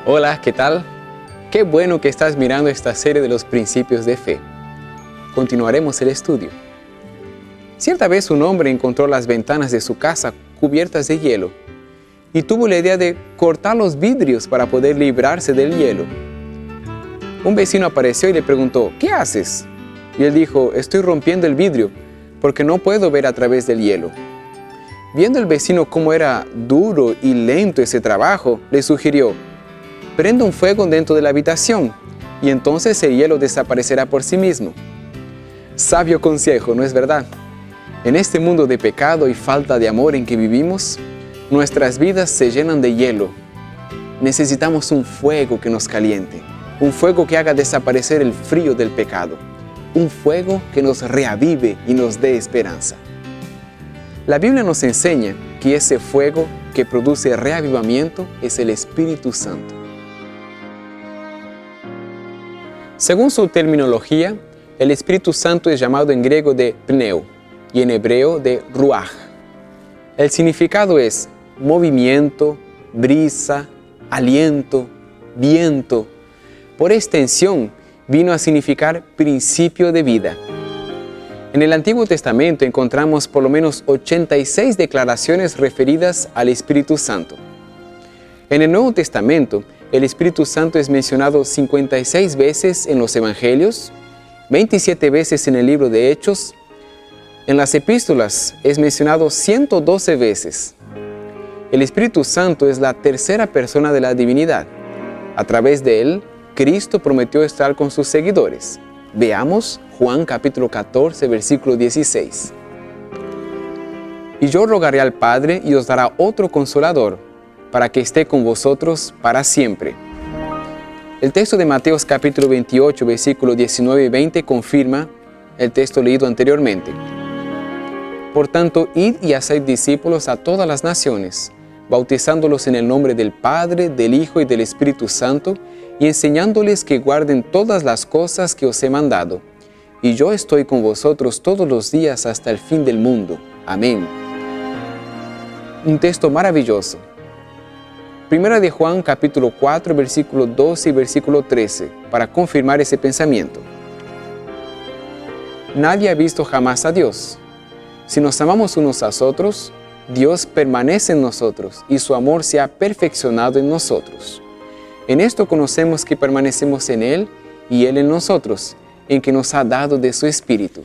Hola, ¿qué tal? Qué bueno que estás mirando esta serie de los principios de fe. Continuaremos el estudio. Cierta vez un hombre encontró las ventanas de su casa cubiertas de hielo y tuvo la idea de cortar los vidrios para poder librarse del hielo. Un vecino apareció y le preguntó, ¿qué haces? Y él dijo, estoy rompiendo el vidrio porque no puedo ver a través del hielo. Viendo el vecino cómo era duro y lento ese trabajo, le sugirió, prenda un fuego dentro de la habitación y entonces el hielo desaparecerá por sí mismo. Sabio consejo, ¿no es verdad? En este mundo de pecado y falta de amor en que vivimos, nuestras vidas se llenan de hielo. Necesitamos un fuego que nos caliente, un fuego que haga desaparecer el frío del pecado, un fuego que nos reavive y nos dé esperanza. La Biblia nos enseña que ese fuego que produce reavivamiento es el Espíritu Santo. Según su terminología, el Espíritu Santo es llamado en griego de pneu y en hebreo de ruach. El significado es movimiento, brisa, aliento, viento. Por extensión, vino a significar principio de vida. En el Antiguo Testamento encontramos por lo menos 86 declaraciones referidas al Espíritu Santo. En el Nuevo Testamento, el Espíritu Santo es mencionado 56 veces en los Evangelios, 27 veces en el libro de Hechos. En las epístolas es mencionado 112 veces. El Espíritu Santo es la tercera persona de la divinidad. A través de él, Cristo prometió estar con sus seguidores. Veamos Juan capítulo 14, versículo 16. Y yo rogaré al Padre y os dará otro consolador, para que esté con vosotros para siempre. El texto de Mateo capítulo 28, versículos 19 y 20 confirma el texto leído anteriormente. Por tanto, id y haced discípulos a todas las naciones, bautizándolos en el nombre del Padre, del Hijo y del Espíritu Santo, y enseñándoles que guarden todas las cosas que os he mandado. Y yo estoy con vosotros todos los días hasta el fin del mundo. Amén. Un texto maravilloso. Primera de Juan capítulo 4, versículo 12 y versículo 13, para confirmar ese pensamiento. Nadie ha visto jamás a Dios. Si nos amamos unos a otros, Dios permanece en nosotros y su amor se ha perfeccionado en nosotros. En esto conocemos que permanecemos en Él y Él en nosotros, en que nos ha dado de su Espíritu.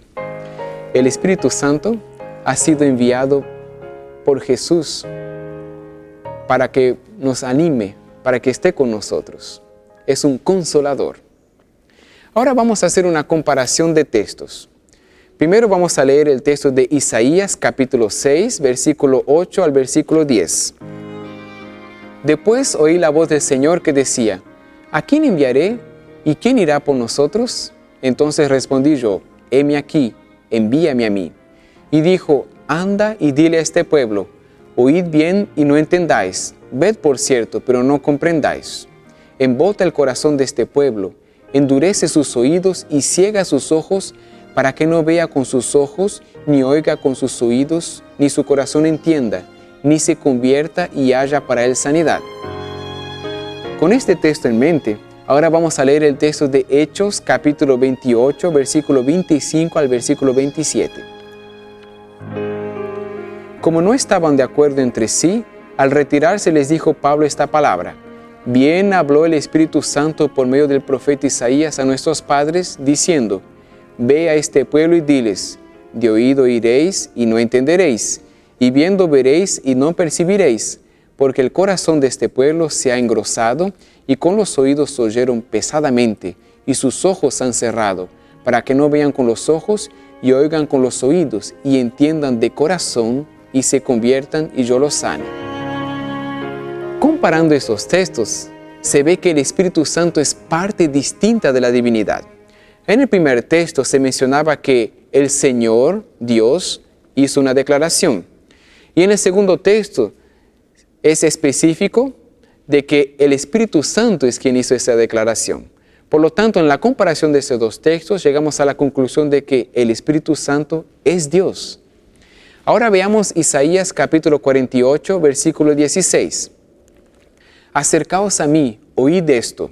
El Espíritu Santo ha sido enviado por Jesús para que nos anime, para que esté con nosotros. Es un consolador. Ahora vamos a hacer una comparación de textos. Primero vamos a leer el texto de Isaías capítulo 6, versículo 8 al versículo 10. Después oí la voz del Señor que decía, ¿a quién enviaré y quién irá por nosotros? Entonces respondí yo, heme aquí, envíame a mí. Y dijo, anda y dile a este pueblo, oíd bien y no entendáis, ved por cierto, pero no comprendáis. Embota el corazón de este pueblo, endurece sus oídos y ciega sus ojos, para que no vea con sus ojos, ni oiga con sus oídos, ni su corazón entienda, ni se convierta y haya para él sanidad. Con este texto en mente, ahora vamos a leer el texto de Hechos capítulo 28, versículo 25 al versículo 27. Como no estaban de acuerdo entre sí, al retirarse les dijo Pablo esta palabra, bien habló el Espíritu Santo por medio del profeta Isaías a nuestros padres, diciendo, ve a este pueblo y diles, de oído oiréis y no entenderéis, y viendo veréis y no percibiréis, porque el corazón de este pueblo se ha engrosado, y con los oídos oyeron pesadamente, y sus ojos han cerrado, para que no vean con los ojos, y oigan con los oídos, y entiendan de corazón, y se conviertan, y yo los sane. Comparando estos textos, se ve que el Espíritu Santo es parte distinta de la divinidad. En el primer texto se mencionaba que el Señor, Dios, hizo una declaración. Y en el segundo texto es específico de que el Espíritu Santo es quien hizo esa declaración. Por lo tanto, en la comparación de esos dos textos, llegamos a la conclusión de que el Espíritu Santo es Dios. Ahora veamos Isaías capítulo 48, versículo 16. Acercaos a mí, oíd esto.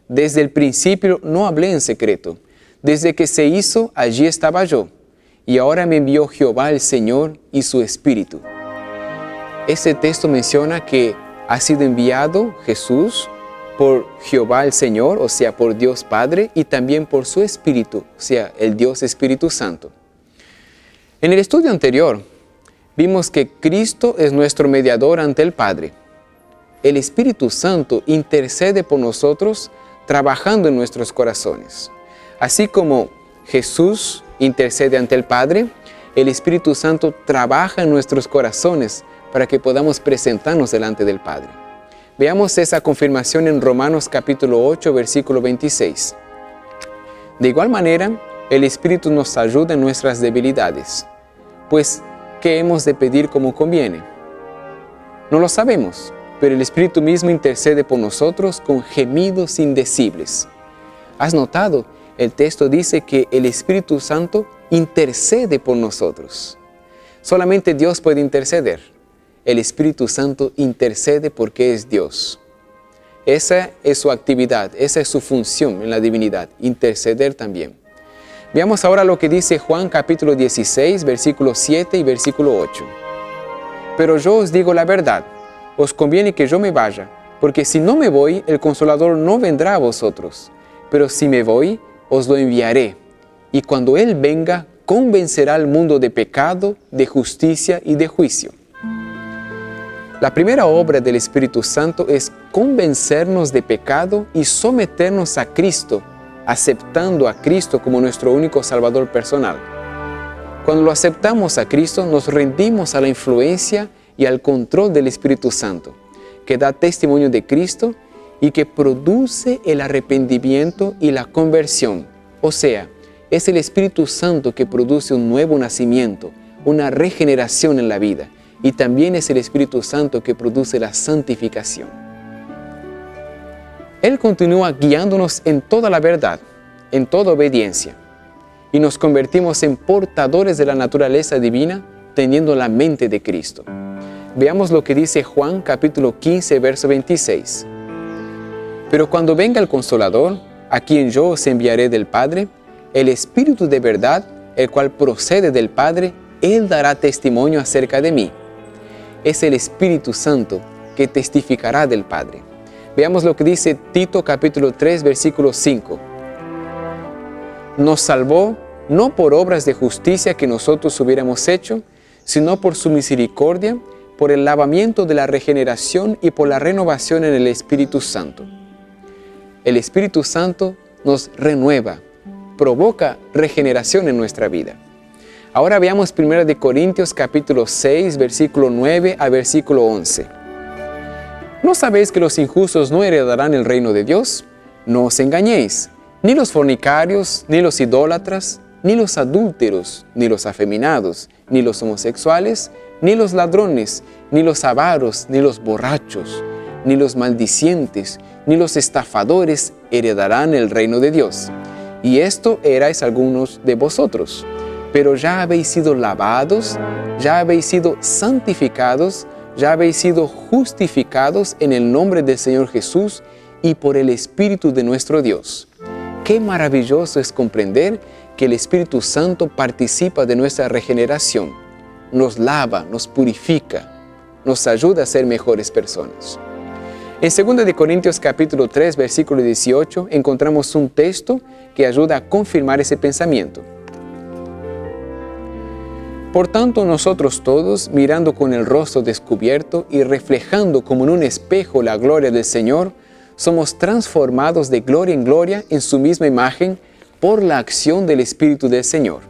Desde el principio no hablé en secreto. Desde que se hizo, allí estaba yo. Y ahora me envió Jehová el Señor y su Espíritu. Este texto menciona que ha sido enviado Jesús por Jehová el Señor, o sea, por Dios Padre, y también por su Espíritu, o sea, el Dios Espíritu Santo. En el estudio anterior, vimos que Cristo es nuestro mediador ante el Padre. El Espíritu Santo intercede por nosotros, trabajando en nuestros corazones. Así como Jesús intercede ante el Padre, el Espíritu Santo trabaja en nuestros corazones para que podamos presentarnos delante del Padre. Veamos esa confirmación en Romanos capítulo 8, versículo 26. De igual manera, el Espíritu nos ayuda en nuestras debilidades. Pues, ¿qué hemos de pedir como conviene? No lo sabemos, pero el Espíritu mismo intercede por nosotros con gemidos indecibles. ¿Has notado? El texto dice que el Espíritu Santo intercede por nosotros. Solamente Dios puede interceder. El Espíritu Santo intercede porque es Dios. Esa es su actividad, esa es su función en la divinidad, interceder también. Veamos ahora lo que dice Juan capítulo 16, versículo 7 y versículo 8. Pero yo os digo la verdad, os conviene que yo me vaya, porque si no me voy, el Consolador no vendrá a vosotros. Pero si me voy, os lo enviaré, y cuando Él venga, convencerá al mundo de pecado, de justicia y de juicio. La primera obra del Espíritu Santo es convencernos de pecado y someternos a Cristo, aceptando a Cristo como nuestro único Salvador personal. Cuando lo aceptamos a Cristo, nos rendimos a la influencia y al control del Espíritu Santo, que da testimonio de Cristo y que produce el arrepentimiento y la conversión. O sea, es el Espíritu Santo que produce un nuevo nacimiento, una regeneración en la vida, y también es el Espíritu Santo que produce la santificación. Él continúa guiándonos en toda la verdad, en toda obediencia, y nos convertimos en portadores de la naturaleza divina, teniendo la mente de Cristo. Veamos lo que dice Juan capítulo 15, verso 26. Pero cuando venga el Consolador, a quien yo os enviaré del Padre, el Espíritu de verdad, el cual procede del Padre, Él dará testimonio acerca de mí. Es el Espíritu Santo que testificará del Padre. Veamos lo que dice Tito capítulo 3, versículo 5. Nos salvó no por obras de justicia que nosotros hubiéramos hecho, sino por su misericordia, por el lavamiento de la regeneración y por la renovación en el Espíritu Santo. El Espíritu Santo nos renueva, provoca regeneración en nuestra vida. Ahora veamos 1 Corintios capítulo 6, versículo 9 a versículo 11. ¿No sabéis que los injustos no heredarán el reino de Dios? No os engañéis, ni los fornicarios, ni los idólatras, ni los adúlteros, ni los afeminados, ni los homosexuales, ni los ladrones, ni los avaros, ni los borrachos, ni los maldicientes, ni los estafadores heredarán el reino de Dios. Y esto erais algunos de vosotros, pero ya habéis sido lavados, ya habéis sido santificados, ya habéis sido justificados en el nombre del Señor Jesús y por el Espíritu de nuestro Dios. Qué maravilloso es comprender que el Espíritu Santo participa de nuestra regeneración, nos lava, nos purifica, nos ayuda a ser mejores personas. En 2 Corintios capítulo 3, versículo 18, encontramos un texto que ayuda a confirmar ese pensamiento. Por tanto, nosotros todos, mirando con el rostro descubierto y reflejando como en un espejo la gloria del Señor, somos transformados de gloria en gloria en su misma imagen por la acción del Espíritu del Señor.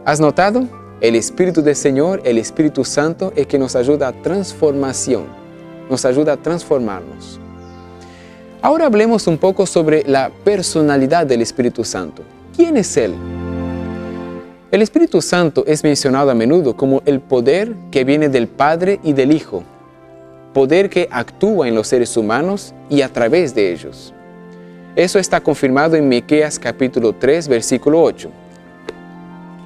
¿Has notado? El Espíritu del Señor, el Espíritu Santo, es que nos ayuda a transformación, nos ayuda a transformarnos. Ahora hablemos un poco sobre la personalidad del Espíritu Santo. ¿Quién es Él? El Espíritu Santo es mencionado a menudo como el poder que viene del Padre y del Hijo, poder que actúa en los seres humanos y a través de ellos. Eso está confirmado en Miqueas capítulo 3, versículo 8.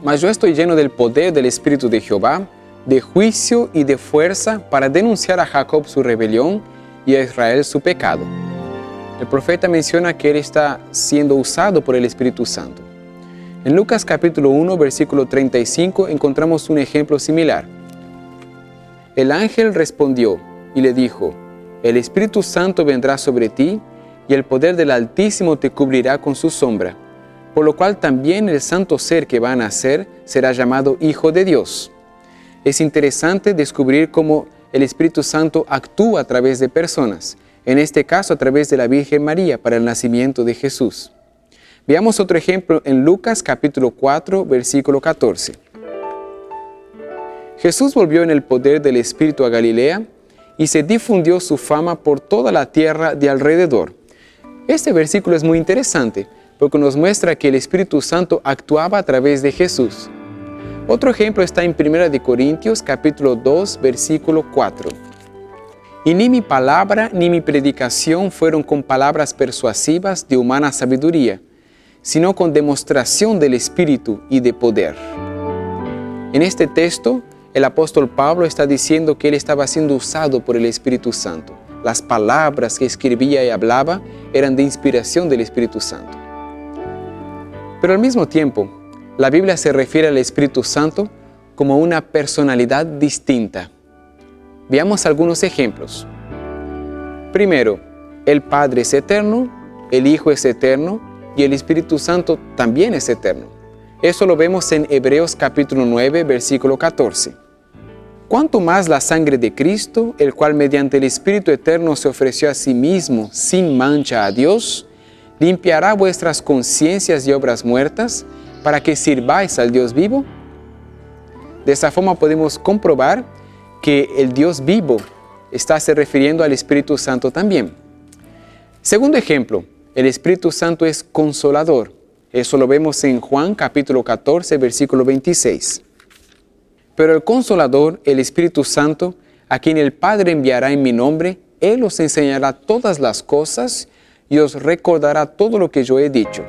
Mas yo estoy lleno del poder del Espíritu de Jehová, de juicio y de fuerza para denunciar a Jacob su rebelión y a Israel su pecado. El profeta menciona que él está siendo usado por el Espíritu Santo. En Lucas capítulo 1, versículo 35 encontramos un ejemplo similar. El ángel respondió y le dijo: el Espíritu Santo vendrá sobre ti, y el poder del Altísimo te cubrirá con su sombra, por lo cual también el santo ser que va a nacer será llamado Hijo de Dios. Es interesante descubrir cómo el Espíritu Santo actúa a través de personas, en este caso a través de la Virgen María para el nacimiento de Jesús. Veamos otro ejemplo en Lucas capítulo 4, versículo 14. Jesús volvió en el poder del Espíritu a Galilea y se difundió su fama por toda la tierra de alrededor. Este versículo es muy interesante porque nos muestra que el Espíritu Santo actuaba a través de Jesús. Otro ejemplo está en 1 Corintios capítulo 2, versículo 4. Y ni mi palabra ni mi predicación fueron con palabras persuasivas de humana sabiduría, sino con demostración del Espíritu y de poder. En este texto, el apóstol Pablo está diciendo que él estaba siendo usado por el Espíritu Santo. Las palabras que escribía y hablaba eran de inspiración del Espíritu Santo. Pero al mismo tiempo, la Biblia se refiere al Espíritu Santo como una personalidad distinta. Veamos algunos ejemplos. Primero, el Padre es eterno, el Hijo es eterno y el Espíritu Santo también es eterno. Eso lo vemos en Hebreos capítulo 9, versículo 14. ¿Cuánto más la sangre de Cristo, el cual mediante el Espíritu eterno se ofreció a sí mismo sin mancha a Dios, limpiará vuestras conciencias y obras muertas para que sirváis al Dios vivo? De esa forma podemos comprobar que el Dios vivo está se refiriendo al Espíritu Santo también. Segundo ejemplo, el Espíritu Santo es consolador. Eso lo vemos en Juan capítulo 14, versículo 26. Pero el Consolador, el Espíritu Santo, a quien el Padre enviará en mi nombre, Él os enseñará todas las cosas y os recordará todo lo que yo he dicho.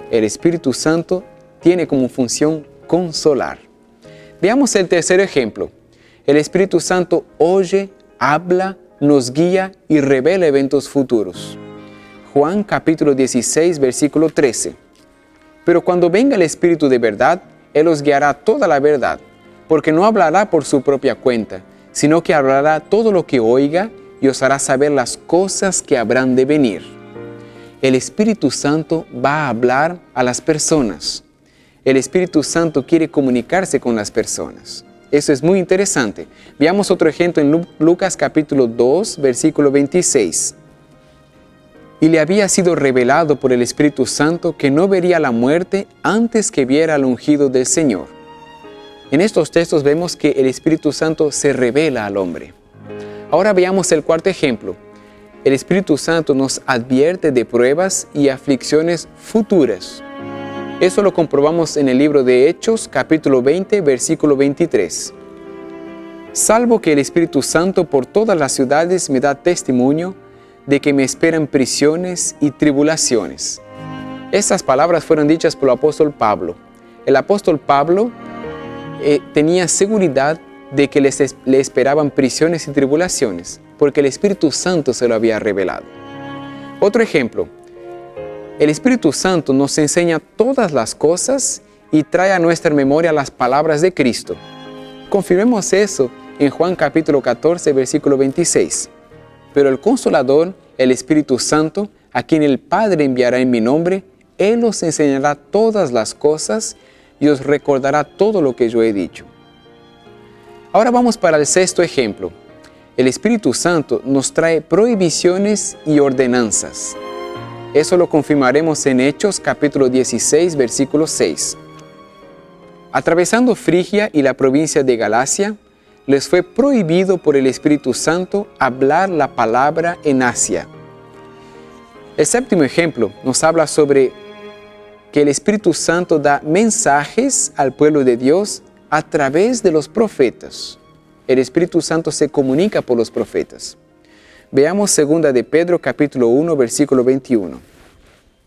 El Espíritu Santo tiene como función consolar. Veamos el tercer ejemplo. El Espíritu Santo oye, habla, nos guía y revela eventos futuros. Juan capítulo 16, versículo 13. Pero cuando venga el Espíritu de verdad, Él os guiará toda la verdad, porque no hablará por su propia cuenta, sino que hablará todo lo que oiga y os hará saber las cosas que habrán de venir. El Espíritu Santo va a hablar a las personas. El Espíritu Santo quiere comunicarse con las personas. Eso es muy interesante. Veamos otro ejemplo en Lucas capítulo 2, versículo 26. Y le había sido revelado por el Espíritu Santo que no vería la muerte antes que viera al ungido del Señor. En estos textos vemos que el Espíritu Santo se revela al hombre. Ahora veamos el cuarto ejemplo. El Espíritu Santo nos advierte de pruebas y aflicciones futuras. Eso lo comprobamos en el libro de Hechos, capítulo 20, versículo 23. Salvo que el Espíritu Santo por todas las ciudades me da testimonio de que me esperan prisiones y tribulaciones. Estas palabras fueron dichas por el apóstol Pablo. El apóstol Pablo tenía seguridad de que le esperaban prisiones y tribulaciones, porque el Espíritu Santo se lo había revelado. Otro ejemplo, el Espíritu Santo nos enseña todas las cosas y trae a nuestra memoria las palabras de Cristo. Confirmemos eso en Juan capítulo 14, versículo 26. Pero el Consolador, el Espíritu Santo, a quien el Padre enviará en mi nombre, Él os enseñará todas las cosas y os recordará todo lo que yo he dicho. Ahora vamos para el sexto ejemplo. El Espíritu Santo nos trae prohibiciones y ordenanzas. Eso lo confirmaremos en Hechos capítulo 16, versículo 6. Atravesando Frigia y la provincia de Galacia, les fue prohibido por el Espíritu Santo hablar la palabra en Asia. El séptimo ejemplo nos habla sobre que el Espíritu Santo da mensajes al pueblo de Dios a través de los profetas. El Espíritu Santo se comunica por los profetas. Veamos 2 de Pedro capítulo 1, versículo 21.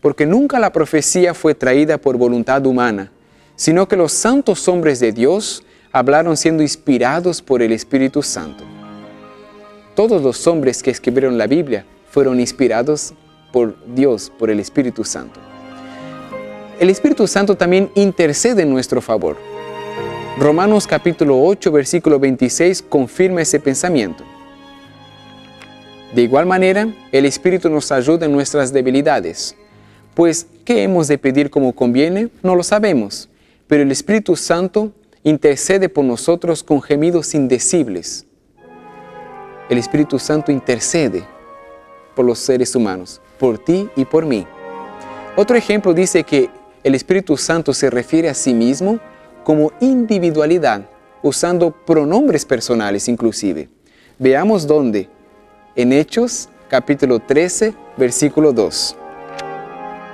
Porque nunca la profecía fue traída por voluntad humana, sino que los santos hombres de Dios hablaron siendo inspirados por el Espíritu Santo. Todos los hombres que escribieron la Biblia fueron inspirados por Dios, por el Espíritu Santo. El Espíritu Santo también intercede en nuestro favor. Romanos capítulo 8, versículo 26 confirma ese pensamiento. De igual manera, el Espíritu nos ayuda en nuestras debilidades. Pues, ¿qué hemos de pedir como conviene? No lo sabemos, pero el Espíritu Santo intercede por nosotros con gemidos indecibles. El Espíritu Santo intercede por los seres humanos, por ti y por mí. Otro ejemplo dice que el Espíritu Santo se refiere a sí mismo como individualidad, usando pronombres personales inclusive. Veamos dónde. En Hechos, capítulo 13, versículo 2.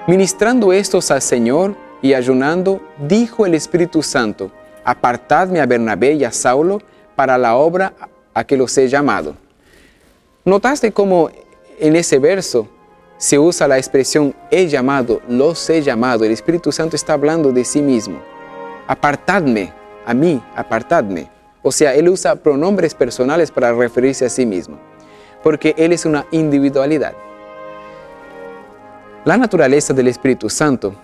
Ministrando estos al Señor y ayunando, dijo el Espíritu Santo: apartadme a Bernabé y a Saulo para la obra a que los he llamado. ¿Notaste cómo en ese verso se usa la expresión he llamado, los he llamado? El Espíritu Santo está hablando de sí mismo. Apartadme, a mí, apartadme. O sea, Él usa pronombres personales para referirse a sí mismo, porque Él es una individualidad. La naturaleza del Espíritu Santo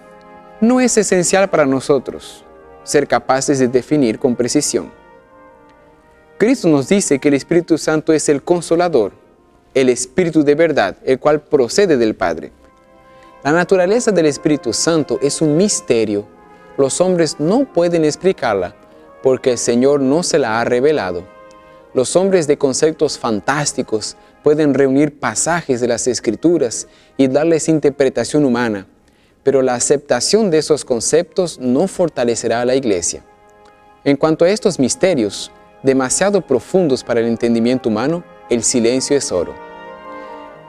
no es esencial para nosotros ser capaces de definir con precisión. Cristo nos dice que el Espíritu Santo es el Consolador, el Espíritu de verdad, el cual procede del Padre. La naturaleza del Espíritu Santo es un misterio. Los hombres no pueden explicarla porque el Señor no se la ha revelado. Los hombres de conceptos fantásticos pueden reunir pasajes de las Escrituras y darles interpretación humana, pero la aceptación de esos conceptos no fortalecerá a la Iglesia. En cuanto a estos misterios, demasiado profundos para el entendimiento humano, el silencio es oro.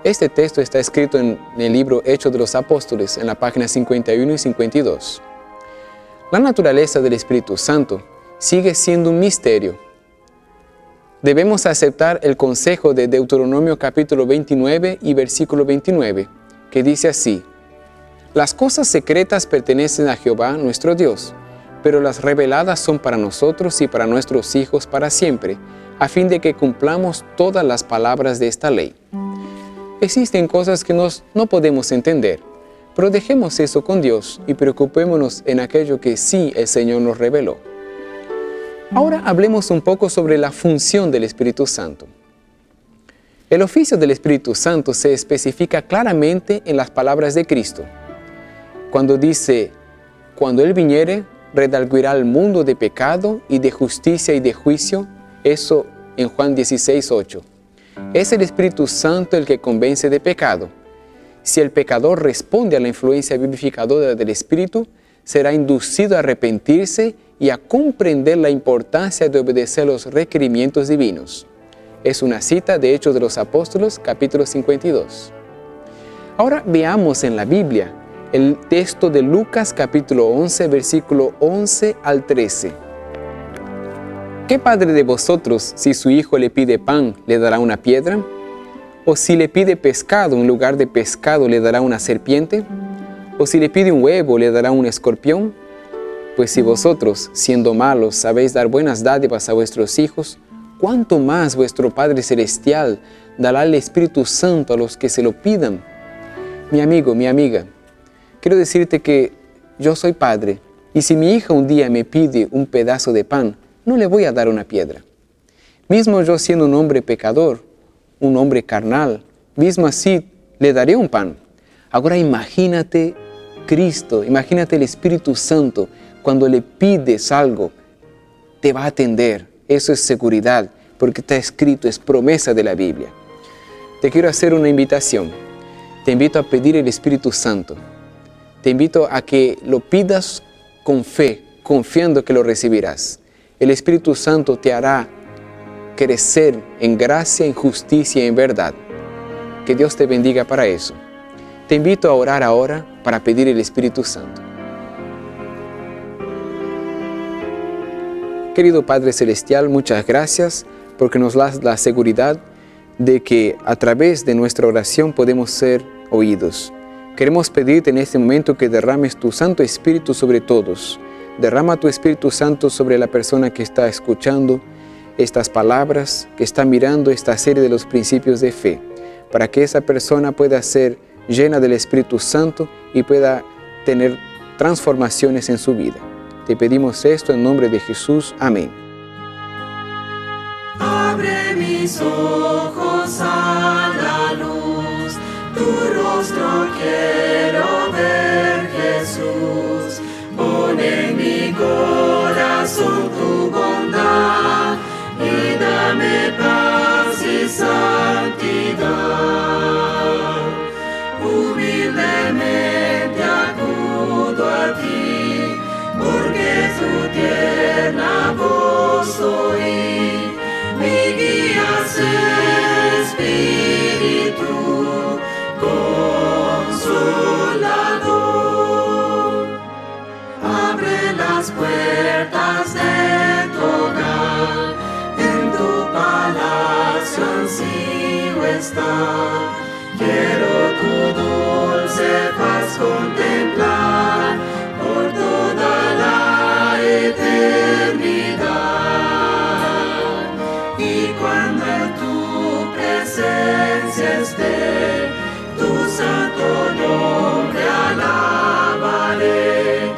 Este texto está escrito en el libro Hechos de los Apóstoles, en la página 51 y 52. La naturaleza del Espíritu Santo sigue siendo un misterio. Debemos aceptar el consejo de Deuteronomio capítulo 29 y versículo 29, que dice así: las cosas secretas pertenecen a Jehová nuestro Dios, pero las reveladas son para nosotros y para nuestros hijos para siempre, a fin de que cumplamos todas las palabras de esta ley. Existen cosas que no podemos entender, pero dejemos eso con Dios y preocupémonos en aquello que sí el Señor nos reveló. Ahora hablemos un poco sobre la función del Espíritu Santo. El oficio del Espíritu Santo se especifica claramente en las palabras de Cristo. Cuando dice: cuando Él viniere, redarguirá al mundo de pecado y de justicia y de juicio, eso en Juan 16, 8. Es el Espíritu Santo el que convence de pecado. Si el pecador responde a la influencia vivificadora del Espíritu, será inducido a arrepentirse y a comprender la importancia de obedecer los requerimientos divinos. Es una cita de Hechos de los Apóstoles, capítulo 52. Ahora veamos en la Biblia el texto de Lucas, capítulo 11, versículo 11 al 13. ¿Qué padre de vosotros, si su hijo le pide pan, le dará una piedra? ¿O si le pide pescado, en lugar de pescado, le dará una serpiente? ¿O si le pide un huevo, le dará un escorpión? Pues si vosotros, siendo malos, sabéis dar buenas dádivas a vuestros hijos, ¿cuánto más vuestro Padre Celestial dará el Espíritu Santo a los que se lo pidan? Mi amigo, mi amiga, quiero decirte que yo soy padre, y si mi hija un día me pide un pedazo de pan, no le voy a dar una piedra. Mismo yo siendo un hombre pecador, un hombre carnal, mismo así le daré un pan. Ahora imagínate Cristo, imagínate el Espíritu Santo. Cuando le pides algo, te va a atender. Eso es seguridad, porque está escrito, es promesa de la Biblia. Te quiero hacer una invitación. Te invito a pedir el Espíritu Santo. Te invito a que lo pidas con fe, confiando que lo recibirás. El Espíritu Santo te hará crecer en gracia, en justicia y en verdad. Que Dios te bendiga para eso. Te invito a orar ahora para pedir el Espíritu Santo. Querido Padre Celestial, muchas gracias porque nos das la seguridad de que a través de nuestra oración podemos ser oídos. Queremos pedirte en este momento que derrames tu Santo Espíritu sobre todos. Derrama tu Espíritu Santo sobre la persona que está escuchando estas palabras, que está mirando esta serie de los principios de fe, para que esa persona pueda ser llena del Espíritu Santo y pueda tener transformaciones en su vida. Te pedimos esto en nombre de Jesús. Amén. Abre mis ojos a la luz, tu rostro quiero ver, Jesús. Pon en mi corazón tu bondad y dame paz y santidad. Humildemente acudo a ti, porque tu tierna voz oí. Mi guía es Espíritu Consolador. Abre las puertas de tu hogar, en tu palacio ansío estar. Quiero tu dulce paz contemplar por toda la eternidad. Y cuando en tu presencia esté, tu santo nombre alabaré.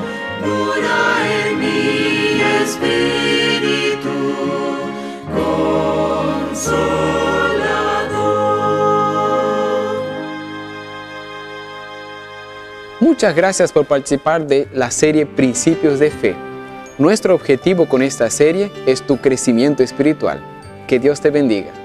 Mora en mi espíritu consolador. Muchas gracias por participar de la serie Principios de Fe. Nuestro objetivo con esta serie es tu crecimiento espiritual. Que Dios te bendiga.